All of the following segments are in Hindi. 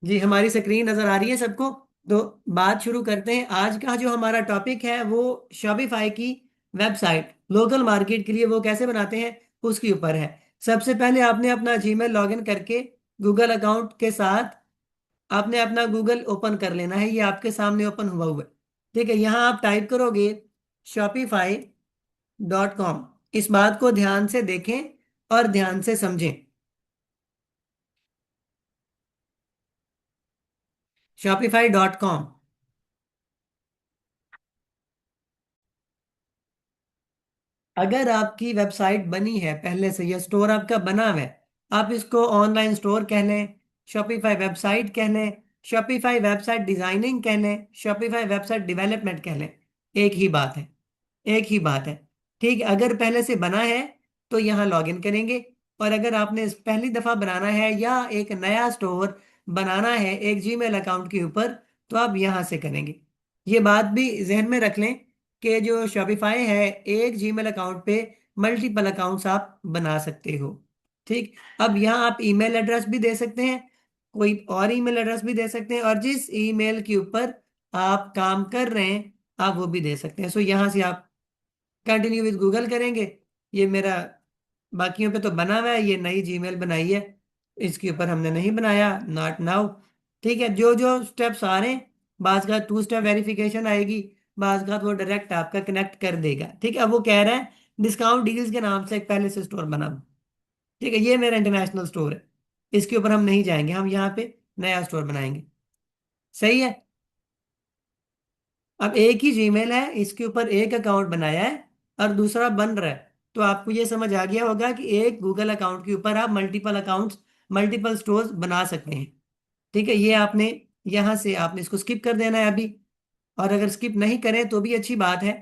जी, हमारी स्क्रीन नजर आ रही है सबको। तो बात शुरू करते हैं। आज का जो हमारा टॉपिक है वो शॉपिफाई की वेबसाइट लोकल मार्केट के लिए वो कैसे बनाते हैं उसके ऊपर है। सबसे पहले आपने अपना जीमेल लॉगिन करके गूगल अकाउंट के साथ आपने अपना गूगल ओपन कर लेना है। ये आपके सामने ओपन हुआ हुआ है। ठीक है, यहाँ आप टाइप करोगे shopify.com। इस बात को ध्यान से देखें और ध्यान से समझें। shopify.com। अगर आपकी वेबसाइट बनी है पहले से, या स्टोर आपका बना हुआ है, आप इसको ऑनलाइन स्टोर कह लें, शॉपिफाई वेबसाइट कह लें, शॉपिफाई वेबसाइट डिजाइनिंग कह लें, शॉपिफाई वेबसाइट डेवलपमेंट कह लें, एक ही बात है। एक ही बात है। ठीक है, अगर पहले से बना है तो यहाँ लॉगिन करेंगे। और अगर आपने पहली दफा बनाना है या एक नया स्टोर बनाना है एक जीमेल अकाउंट के ऊपर, तो आप यहाँ से करेंगे। ये बात भी जहन में रख लें कि जो शॉपिफाई है, एक जीमेल अकाउंट पे मल्टीपल अकाउंट्स आप बना सकते हो। ठीक। अब यहाँ आप ईमेल एड्रेस भी दे सकते हैं, कोई और ईमेल एड्रेस भी दे सकते हैं, और जिस ईमेल के ऊपर आप काम कर रहे हैं आप वो भी दे सकते हैं। सो यहाँ से आप कंटिन्यू विद गूगल करेंगे। ये मेरा बाकियों पे तो बना हुआ है, ये नई जीमेल बनाई है, इसके ऊपर हमने नहीं बनाया, नॉट नाउ। ठीक है, जो जो स्टेप्स आ रहे हैं, बाज का टू स्टेप वेरिफिकेशन आएगी, बाज का वो डायरेक्ट आपका कनेक्ट कर देगा। ठीक है, अब वो कह रहा है डिस्काउंट डील्स के नाम से एक पहले से स्टोर बना हुआ। ठीक है, ये मेरा इंटरनेशनल स्टोर है, इसके ऊपर हम नहीं जाएंगे, हम यहाँ पे नया स्टोर बनाएंगे। सही है। अब एक ही जीमेल है, इसके ऊपर एक अकाउंट बनाया है और दूसरा बन रहा है, तो आपको ये समझ आ गया होगा कि एक गूगल अकाउंट के ऊपर आप मल्टीपल अकाउंट्स, मल्टीपल स्टोर्स बना सकते हैं। ठीक है, ये आपने यहां से आपने इसको स्किप कर देना है अभी। और अगर स्किप नहीं करें तो भी अच्छी बात है।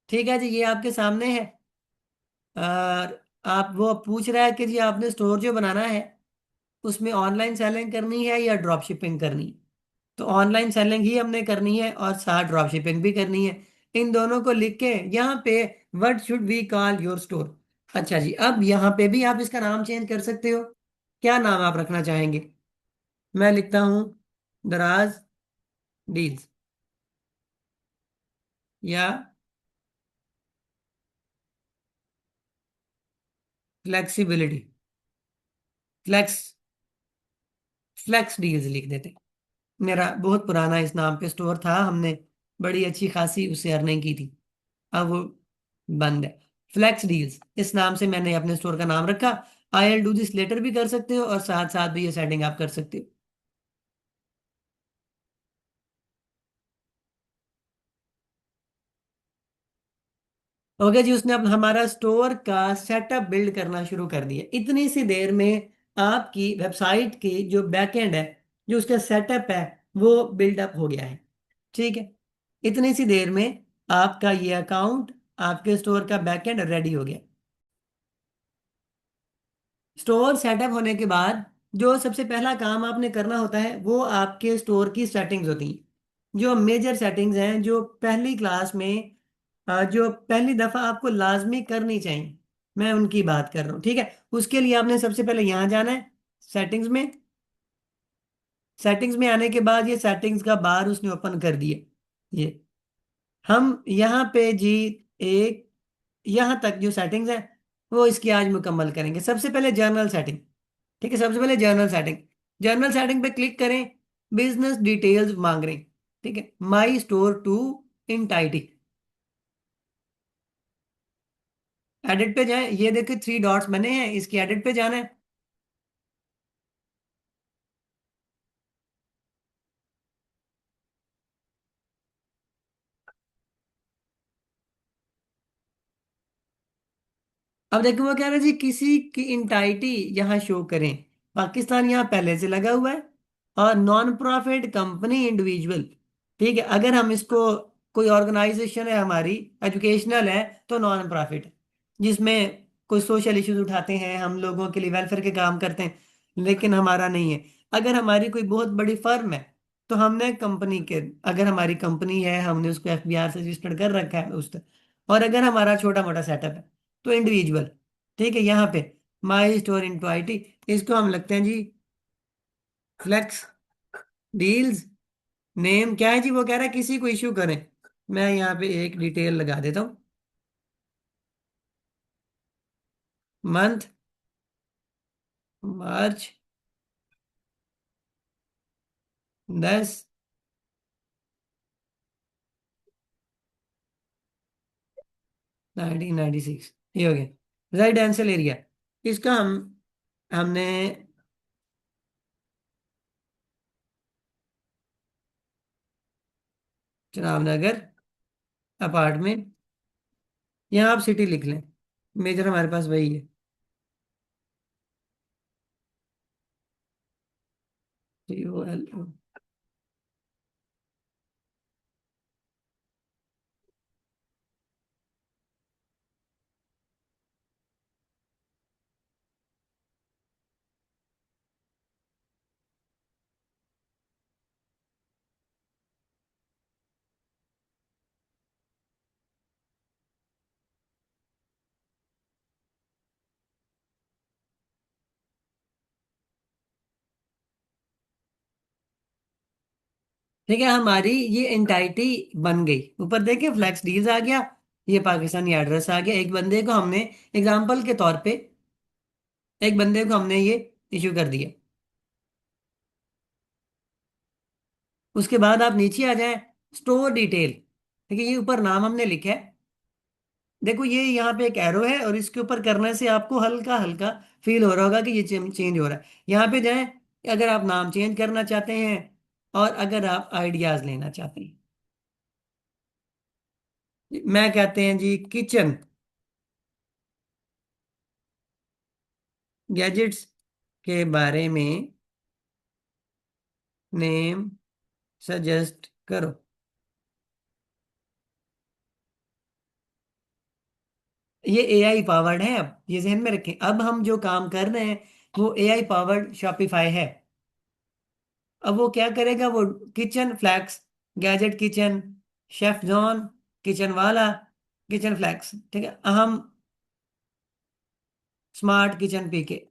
ठीक है जी, ये आपके सामने है। और आप वो पूछ रहा है कि जी आपने स्टोर जो बनाना है उसमें ऑनलाइन सेलिंग करनी है या ड्रॉप शिपिंग करनी है। तो ऑनलाइन सेलिंग ही हमने करनी है और साथ ड्रॉप शिपिंग भी करनी है। इन दोनों को लिख के यहाँ पे what should we call your store. अच्छा जी, अब यहाँ पे भी आप इसका नाम चेंज कर सकते हो। क्या नाम आप रखना चाहेंगे? मैं लिखता हूँ दराज डील्स, या फ्लेक्सिबिलिटी, फ्लेक्स फ्लेक्स डील्स लिख देते। मेरा बहुत पुराना इस नाम पे स्टोर था, हमने बड़ी अच्छी खासी उससे अर्निंग की थी। अब वो बंद है। फ्लेक्स डील्स इस नाम से मैंने अपने स्टोर का नाम रखा। I'll do this later भी कर सकते हो और साथ साथ भी ये सेटिंग आप कर सकते हो। ओके जी, उसने अब हमारा स्टोर का सेटअप बिल्ड करना शुरू कर दिया। इतनी सी देर में आपकी वेबसाइट की जो बैकएंड है, जो उसका सेटअप है, वो बिल्डअप हो गया है। ठीक है, इतनी सी देर में आपका ये अकाउंट, आपके स्टोर का बैकएंड रेडी हो गया। स्टोर सेटअप होने के बाद जो सबसे पहला काम आपने करना होता है वो आपके स्टोर की सेटिंग्स होती हैं। जो मेजर सेटिंग्स हैं, जो पहली क्लास में जो पहली दफ़ा आपको लाजमी करनी चाहिए, मैं उनकी बात कर रहा हूँ। ठीक है, उसके लिए आपने सबसे पहले यहाँ जाना है, सेटिंग्स में। सेटिंग्स में आने के बाद ये सेटिंग्स का बार उसने ओपन कर दिया। ये हम यहाँ पे जी एक यहाँ तक जो सेटिंग्स हैं वो इसकी आज मुकम्मल करेंगे। सबसे पहले जर्नल सेटिंग। ठीक है, सबसे पहले जर्नल सेटिंग। जर्नल सेटिंग पे क्लिक करें, बिजनेस डिटेल्स मांग रहे हैं। ठीक है, माई स्टोर टू इन टाइटी, एडिट पे जाएं, ये देखिए थ्री डॉट्स बने हैं, इसकी एडिट पे जाना है। अब देखो वो कह रहे हैं जी किसी की इंटाइटी यहाँ शो करें। पाकिस्तान यहाँ पहले से लगा हुआ है, और नॉन प्रॉफिट कंपनी इंडिविजुअल। ठीक है, अगर हम इसको, कोई ऑर्गेनाइजेशन है हमारी, एजुकेशनल है, तो नॉन प्रॉफिट है, जिसमें कोई सोशल इश्यूज उठाते हैं, हम लोगों के लिए वेलफेयर के काम करते हैं, लेकिन हमारा नहीं है। अगर हमारी कोई बहुत बड़ी फर्म है तो हमने कंपनी के, अगर हमारी कंपनी है हमने उसको एफबीआर से रजिस्टर्ड कर रखा है उस, और अगर हमारा छोटा मोटा सेटअप है तो इंडिविजुअल। ठीक है, यहाँ पे my store into IT। इसको हम लगते हैं जी फ्लेक्स डील्स। नेम क्या है जी, वो कह रहा है किसी को इश्यू करें। मैं यहाँ पे एक डिटेल लगा देता हूँ। मंथ मार्च 10/1996। ये हो गया रेजिडेंशियल एरिया। इसका हमने चुनाव नगर अपार्टमेंट, यहाँ आप सिटी लिख लें। मेजर हमारे पास वही है। COLO। ठीक है, हमारी ये एंटाइटी बन गई। ऊपर देखिए फ्लैक्स डील्स आ गया, ये पाकिस्तानी एड्रेस आ गया। एक बंदे को हमने एग्जाम्पल के तौर पे, एक बंदे को हमने ये इशू कर दिया। उसके बाद आप नीचे आ जाएं, स्टोर डिटेल। ठीक है, ये ऊपर नाम हमने लिखा है। देखो ये यहाँ पे एक एरो है, और इसके ऊपर करने से आपको हल्का हल्का फील हो रहा होगा कि ये चेंज हो रहा है। यहाँ पे जाएं, अगर आप नाम चेंज करना चाहते हैं और अगर आप आइडियाज लेना चाहते हैं। मैं कहते हैं जी किचन गैजेट्स के बारे में नेम सजेस्ट करो। ये AI पावर्ड है, अब ये ध्यान में रखें। अब हम जो काम कर रहे हैं वो AI पावर्ड शॉपिफाई है। अब वो क्या करेगा, वो kitchen flex, gadget kitchen, chef John, kitchen वाला, किचन फ्लैक्स, ठीक है, अहम स्मार्ट किचन पीके,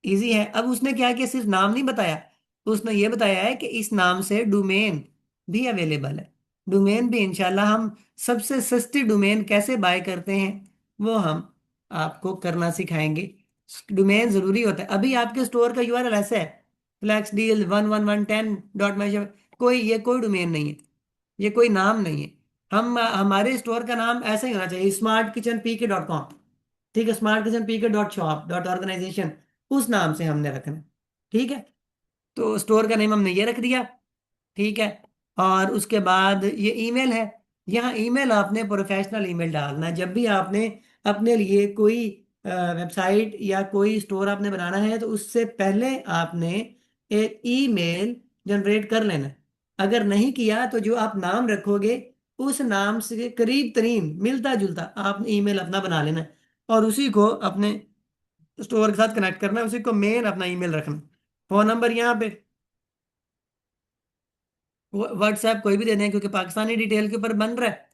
इजी है। अब उसने क्या किया, सिर्फ नाम नहीं बताया, उसने ये बताया है कि इस नाम से डोमेन भी अवेलेबल है। डोमेन भी इंशाल्लाह हम सबसे सस्ती डोमेन कैसे बाय करते हैं वो हम आपको करना सिखाएंगे। डोमेन जरूरी होता है। अभी आपके स्टोर का URL ऐसा है, फ्लैक्स डील 1110.my, कोई डोमेन नहीं है, ये कोई नाम नहीं है। हम हमारे स्टोर का नाम ऐसा ही होना चाहिए, smartkitchenpk.com। ठीक है, smartkitchenpk.shop.organization, उस नाम से हमने रखना है। ठीक है, तो स्टोर का नेम हमने ये रख दिया। ठीक है, और उसके बाद ये ईमेल है। यहाँ ईमेल आपने प्रोफेशनल ईमेल डालना है। जब भी आपने अपने लिए कोई वेबसाइट या कोई स्टोर आपने बनाना है तो उससे पहले आपने एक ईमेल जनरेट कर लेना है। अगर नहीं किया तो जो आप नाम रखोगे उस नाम से करीब तरीन मिलता जुलता आपने ईमेल अपना बना लेना है, और उसी को अपने स्टोर के साथ कनेक्ट करना है, उसी को मेन अपना ईमेल रखना। फोन नंबर यहाँ पे व्हाट्सएप कोई भी दे दें, क्योंकि पाकिस्तानी डिटेल के ऊपर बन रहा है।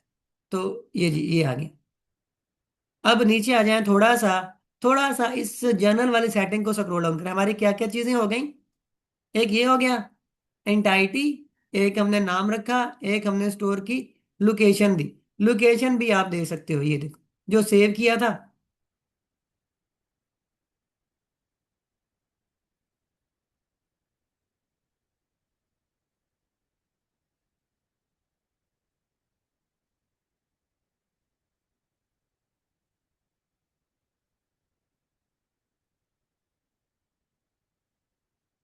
तो ये जी ये आ गया। अब नीचे आ जाएं, थोड़ा सा इस जनरल वाली सेटिंग को स्क्रॉल डाउन करें। हमारी क्या क्या चीजें हो गई, एक ये हो गया एंटाइटी, एक हमने नाम रखा, एक हमने स्टोर की लोकेशन दी। लोकेशन भी आप दे सकते हो, ये देखो जो सेव किया था।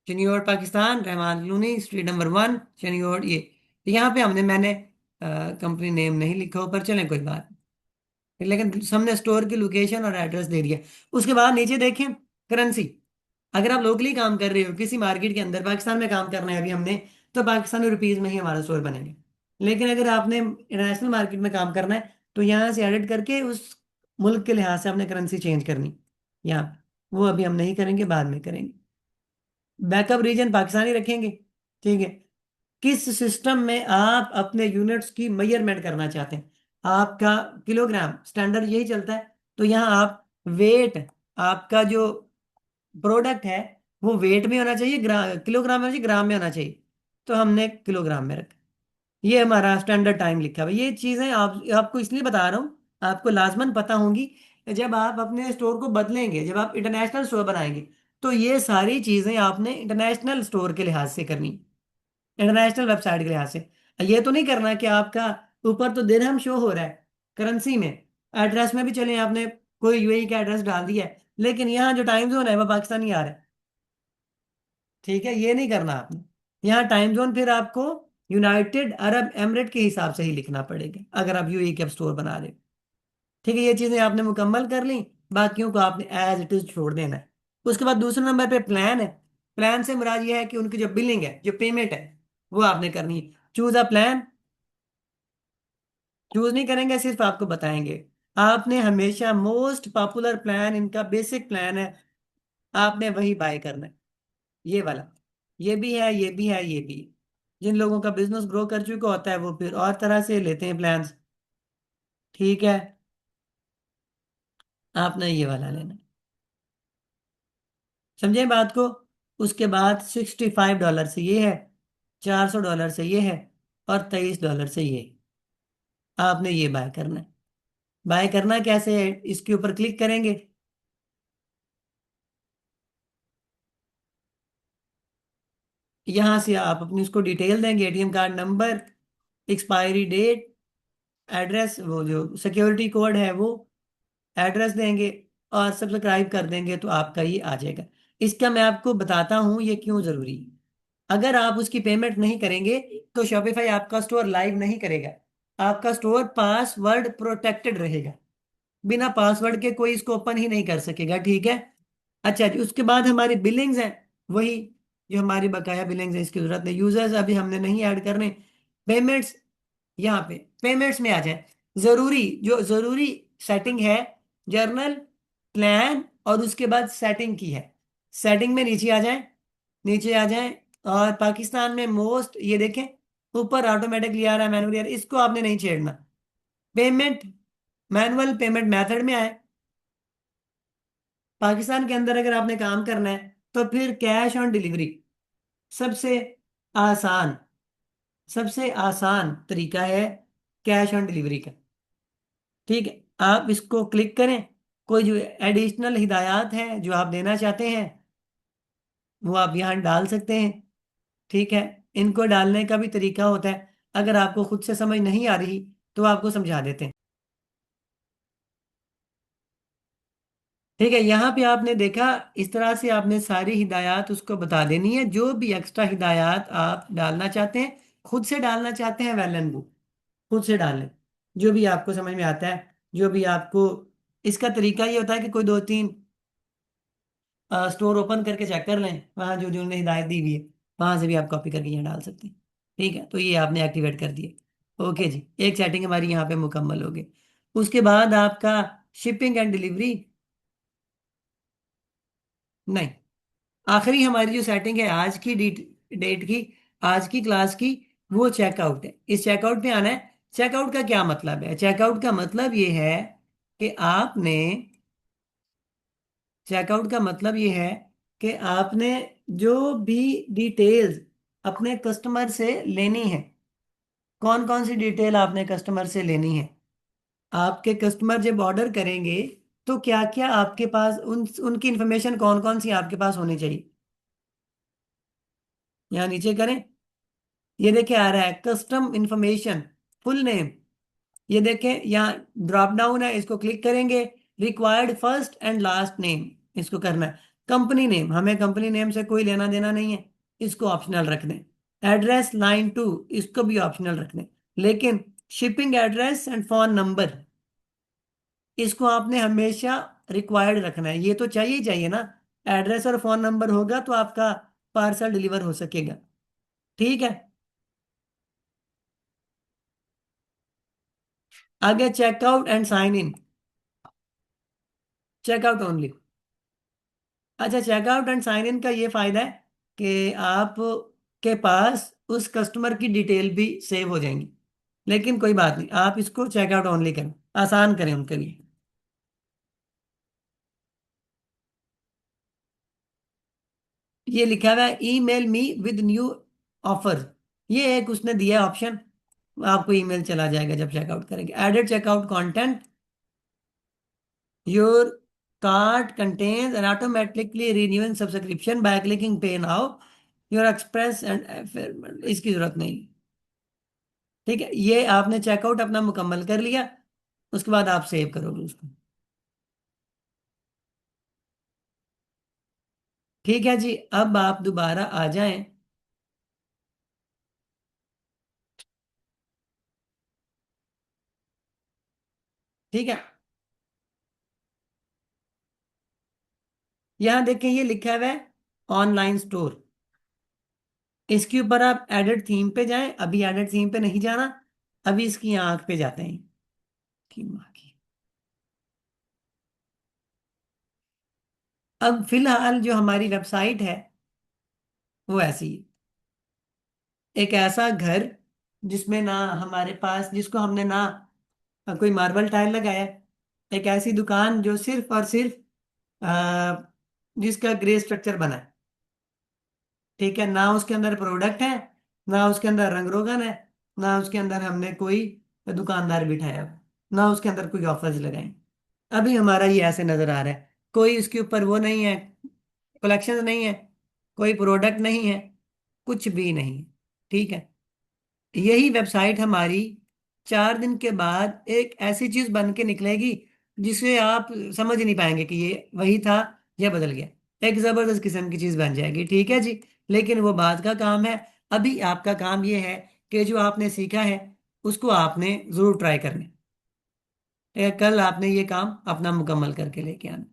Shaniyor Pakistan, Rahman colony, street number 1, Shaniyor ये। यहाँ पे मैंने कंपनी नेम नहीं लिखा ऊपर, चलें कोई बात नहीं। लेकिन हमने स्टोर की लोकेशन और एड्रेस दे दिया। उसके बाद नीचे देखें करेंसी। अगर आप लोकली काम कर रहे हो किसी मार्केट के अंदर, पाकिस्तान में काम करना है अभी हमने, तो पाकिस्तानी रुपीज में ही हमारा स्टोर बनेगा। लेकिन अगर आपने इंटरनेशनल मार्केट में काम करना है तो यहाँ से एडिट करके उस मुल्क के लिहाज से आपने करेंसी चेंज करनी यहाँ पे। वो अभी हम नहीं करेंगे, बाद में करेंगे। बैकअप रीजन पाकिस्तानी रखेंगे। ठीक है, किस सिस्टम में आप अपने यूनिट्स की मेजरमेंट करना चाहते हैं, आपका किलोग्राम स्टैंडर्ड यही चलता है, तो यहाँ आप वेट आपका जो प्रोडक्ट है वो वेट में होना चाहिए, किलोग्राम में होना चाहिए, ग्राम में होना चाहिए। तो हमने किलोग्राम में रखा। ये हमारा स्टैंडर्ड टाइम लिखा हुआ है। ये चीज़ें आपको इसलिए बता रहा हूँ, आपको लाजमन पता होंगी। जब आप अपने स्टोर को बदलेंगे, जब आप इंटरनेशनल स्टोर बनाएंगे, तो ये सारी चीज़ें आपने इंटरनेशनल स्टोर के लिहाज से करनी, इंटरनेशनल वेबसाइट के लिहाज से। ये तो नहीं करना कि आपका ऊपर तो दिरहम शो हो रहा है करेंसी में, एड्रेस में भी चले आपने कोई यूएई का एड्रेस डाल दिया है, लेकिन यहाँ जो टाइम जोन है वो पाकिस्तानी आ रहा है। ठीक है, ये नहीं करना आपने। यहाँ टाइम जोन फिर आपको यूनाइटेड अरब एमिरेट के हिसाब से ही लिखना पड़ेगा अगर आप यूएई के स्टोर बना रहे हो। ठीक है, ये चीजें आपने मुकम्मल कर ली। बाकियों को आपने एज इट इज छोड़ देना है। उसके बाद दूसरे नंबर पे प्लान है। प्लान से मुराद ये है कि उनकी जो बिलिंग है, जो पेमेंट है, वो आपने करनी है। Choose a plan. चूज नहीं करेंगे, सिर्फ आपको बताएंगे। आपने हमेशा मोस्ट पॉपुलर प्लान, इनका बेसिक प्लान है, आपने वही बाय करना है। ये वाला, ये भी है, ये भी है, ये भी है। जिन लोगों का बिजनेस ग्रो कर चुका होता है वो फिर और तरह से लेते हैं प्लान्स। ठीक है, आपने ये वाला लेना है। समझे बात को। उसके बाद $65 से ये है, $400 से ये है, और $23 से ये। आपने ये बाय करना है। बाय करना कैसे है, इसके ऊपर क्लिक करेंगे। यहां से आप अपनी उसको डिटेल देंगे, ATM card number, expiry date, address, वो जो सिक्योरिटी कोड है वो, एड्रेस देंगे, और सब्सक्राइब कर देंगे तो आपका ये आ जाएगा। इसका मैं आपको बताता हूँ ये क्यों जरूरी है। अगर आप उसकी पेमेंट नहीं करेंगे तो शॉपिफाई आपका स्टोर लाइव नहीं करेगा। आपका स्टोर पासवर्ड प्रोटेक्टेड रहेगा। बिना पासवर्ड के कोई इसको ओपन ही नहीं कर सकेगा। ठीक है। अच्छा जी, उसके बाद हमारी बिलिंग्स हैं, वही जो हमारी बकाया बिलिंग्स है, इसकी जरूरत नहीं, यूजर्स अभी हमने नहीं ऐड करने। पेमेंट्स, यहाँ पे पेमेंट्स में आ जाए। जरूरी, जो जरूरी सेटिंग है, जर्नल, प्लान, और उसके बाद सेटिंग की है। सेटिंग में नीचे आ जाए, नीचे आ जाए, और पाकिस्तान में मोस्ट, ये देखें ऊपर ऑटोमेटिकली आ रहा है, मैनुअली आ रहा है, इसको आपने नहीं छेड़ना। पेमेंट, मैनुअल पेमेंट मेथड में आए। पाकिस्तान के अंदर अगर आपने काम करना है तो फिर कैश ऑन डिलीवरी सबसे आसान, सबसे आसान तरीका है कैश ऑन डिलीवरी का। ठीक है, आप इसको क्लिक करें। कोई जो एडिशनल हिदायत हैं जो आप देना चाहते हैं वो आप यहाँ डाल सकते हैं। ठीक है, इनको डालने का भी तरीका होता है, अगर आपको खुद से समझ नहीं आ रही तो आपको समझा देते हैं। ठीक है, यहाँ पे आपने देखा, इस तरह से आपने सारी हिदायत उसको बता देनी है। जो भी एक्स्ट्रा हिदायत आप डालना चाहते हैं, खुद से डालना चाहते हैं, वेल एंड गुड, खुद से डालें। जो भी आपको समझ में आता है, जो भी आपको, इसका तरीका ये होता है कि कोई दो तीन स्टोर ओपन करके चेक कर लें, वहाँ जो जो उन्होंने हिदायत दी हुई है वहाँ से भी आप कॉपी करके यहाँ डाल सकते हैं। ठीक है, तो ये आपने एक्टिवेट कर दिए। ओके जी, एक सेटिंग हमारी यहाँ पे मुकम्मल हो गई। उसके बाद आपका शिपिंग एंड डिलीवरी, नहीं, आखिरी हमारी जो सेटिंग है आज की डेट की, आज की क्लास की, वो चेकआउट है। इस चेकआउट पे आना है। चेकआउट का क्या मतलब है? चेकआउट का मतलब ये है कि आपने, चेकआउट का मतलब ये है कि आपने जो भी डिटेल्स अपने कस्टमर से लेनी है, कौन कौन सी डिटेल आपने कस्टमर से लेनी है। आपके कस्टमर जब ऑर्डर करेंगे तो क्या क्या आपके पास, उनकी इंफॉर्मेशन कौन कौन सी आपके पास होनी चाहिए। यहाँ नीचे करें, ये देखें आ रहा है कस्टम इंफॉर्मेशन, फुल नेम। ये देखें यहाँ ड्रॉप डाउन है, इसको क्लिक करेंगे। Required first and last name, इसको करना है। कंपनी नेम, हमें कंपनी नेम से कोई लेना देना नहीं है, इसको ऑप्शनल रख दें। एड्रेस लाइन 2, इसको भी ऑप्शनल रख दें। लेकिन shipping address and phone number, इसको आपने हमेशा रिक्वायर्ड रखना है। ये तो चाहिए ही चाहिए ना, एड्रेस और फोन नंबर होगा तो आपका पार्सल डिलीवर हो सकेगा। ठीक है, आगे checkout and sign in, checkout only. अच्छा, चेकआउट एंड साइन इन का ये फायदा है कि आप के पास उस कस्टमर की डिटेल भी सेव हो जाएंगी। लेकिन कोई बात नहीं, आप इसको चेकआउट ओनली करें, आसान करें उनके लिए। ये लिखा हुआ है email me with new offer. ये एक उसने दिया ऑप्शन, आपको ईमेल चला जाएगा जब चेकआउट करेंगे। Added checkout content, your cart contents and automatically renewing subscription by clicking pay now, your express and, इसकी जरूरत नहीं। ठीक है, ये आपने चेकआउट अपना मुकम्मल कर लिया, उसके बाद आप सेव करोगे उसको। ठीक है जी, अब आप दोबारा आ जाएं। ठीक है, यहां देखें ये लिखा हुआ है ऑनलाइन स्टोर। इसके ऊपर आप एडिट थीम पे जाएं, अभी एडिट थीम पे नहीं जाना, अभी इसकी आंख पे जाते हैं की माँ की। अब फिलहाल जो हमारी वेबसाइट है वो ऐसी है। एक ऐसा घर जिसमें ना हमारे पास, जिसको हमने ना कोई मार्बल टाइल लगाया है। एक ऐसी दुकान जो सिर्फ और सिर्फ अ, जिसका ग्रे स्ट्रक्चर बना है। ठीक है, ना उसके अंदर प्रोडक्ट है, ना उसके अंदर रंग रोगन है, ना उसके अंदर हमने कोई दुकानदार बिठाया हुआ, ना उसके अंदर कोई ऑफर्स लगाए। अभी हमारा ये ऐसे नजर आ रहा है, कोई इसके ऊपर वो नहीं है, कलेक्शन नहीं है, कोई प्रोडक्ट नहीं है, कुछ भी नहीं है। ठीक है, यही वेबसाइट हमारी 4 दिन के बाद एक ऐसी चीज बन के निकलेगी जिसे आप समझ नहीं पाएंगे कि ये वही था या बदल गया। एक जबरदस्त किस्म की चीज बन जाएगी। ठीक है जी, लेकिन वो बात का काम है। अभी आपका काम ये है कि जो आपने सीखा है उसको आपने जरूर ट्राई करना है। कल आपने ये काम अपना मुकम्मल करके लेके आना।